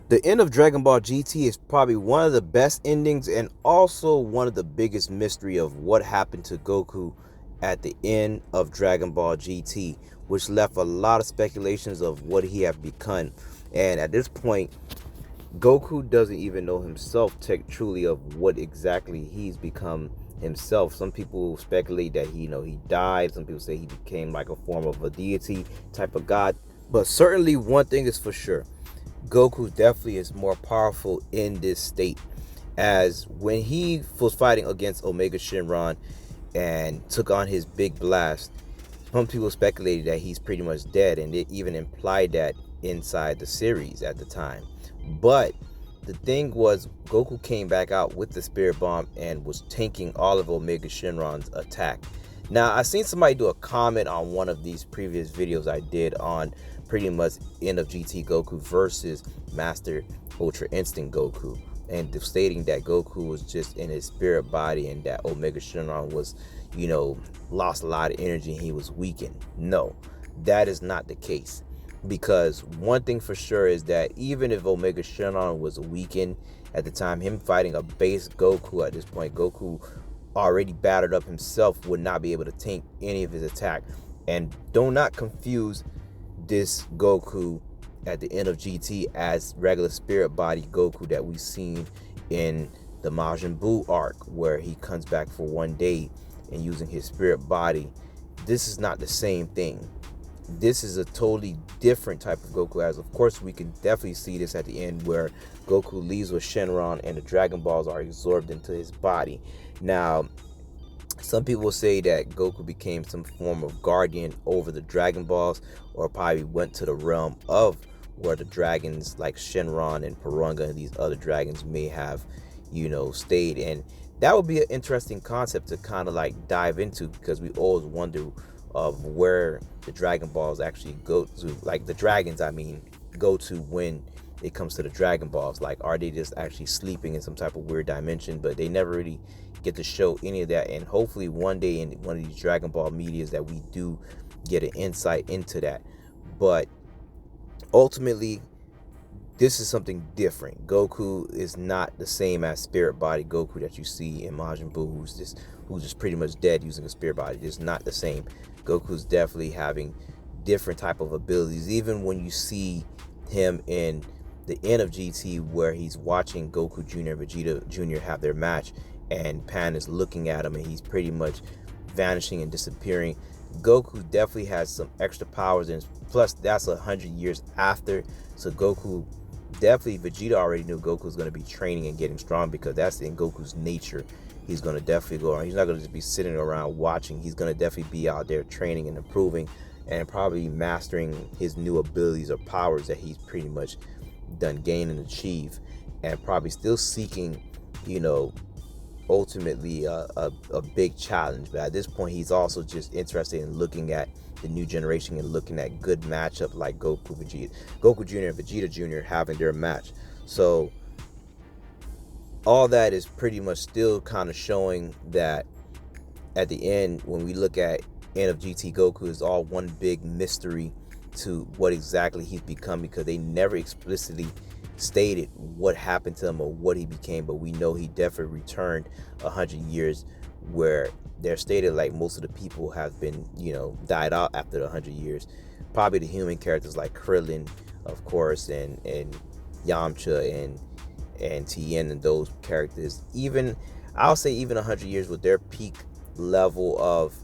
The end of Dragon Ball GT is probably one of the best endings and also one of the biggest mystery of what happened to Goku at the end of Dragon Ball GT, which left a lot of speculations of what he have become. And at this point, Goku doesn't even know himself truly of what exactly he's become himself. Some people speculate that he died. Some people say he became like a form of a deity type of god. But certainly one thing is for sure. Goku definitely is more powerful in this state. As when he was fighting against Omega Shenron and took on his big blast, some people speculated that he's pretty much dead, and it even implied that inside the series at the time. But the thing was, Goku came back out with the Spirit Bomb and was tanking all of Omega Shenron's attack. Now, I seen somebody do a comment on one of these previous videos I did on pretty much end of GT Goku versus Master Ultra Instinct Goku, and stating that Goku was just in his spirit body and that Omega Shenron was, lost a lot of energy and he was weakened. No, that is not the case. Because one thing for sure is that even if Omega Shenron was weakened at the time, him fighting a base Goku at this point, Goku already battered up himself, would not be able to tank any of his attack. And do not confuse this Goku at the end of GT as regular spirit body Goku that we've seen in the Majin Buu arc, where he comes back for one day and using his spirit body. This is not the same thing. This is a totally different type of Goku, as of course we can definitely see this at the end where Goku leaves with Shenron and the Dragon Balls are absorbed into his body. Now, some people say that Goku became some form of guardian over the Dragon Balls, or probably went to the realm of where the dragons like Shenron and Porunga and these other dragons may have, stayed. And that would be an interesting concept to kind of like dive into, because we always wonder of where the Dragon Balls actually go to, like the dragons, go to when it comes to the Dragon Balls. Like, are they just actually sleeping in some type of weird dimension? But they never really get to show any of that. And hopefully one day in one of these Dragon Ball medias that we do get an insight into that. But ultimately, this is something different. Goku is not the same as spirit body Goku that you see in Majin Buu, who's just pretty much dead using a spirit body. It's not the same. Goku's definitely having different type of abilities. Even when you see him in the end of GT, where he's watching Goku Jr. and Vegeta Jr. have their match, and Pan is looking at him and he's pretty much vanishing and disappearing. Goku definitely has some extra powers, and plus that's 100 years after. So Goku definitely, Vegeta already knew Goku was going to be training and getting strong, because that's in Goku's nature. He's going to definitely go around. He's not going to just be sitting around watching. He's going to definitely be out there training and improving and probably mastering his new abilities or powers that he's pretty much done gain and achieve, and probably still seeking, ultimately a big challenge. But at this point, he's also just interested in looking at the new generation and looking at good matchup like Goku Jr. and Vegeta Jr. having their match. So all that is pretty much still kind of showing that at the end, when we look at end of GT Goku, is all one big mystery to what exactly he's become, because they never explicitly stated what happened to him or what he became. But we know he definitely returned 100 years, where they're stated like most of the people have been, died out after the 100 years. Probably the human characters like Krillin, of course, and Yamcha and Tien and those characters. Even I'll say even 100 years with their peak level of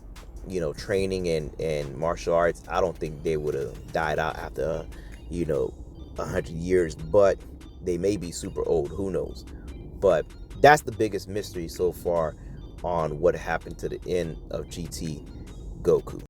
training and martial arts, I don't think they would have died out after 100 years. But they may be super old, who knows. But that's the biggest mystery so far on what happened to the end of GT Goku.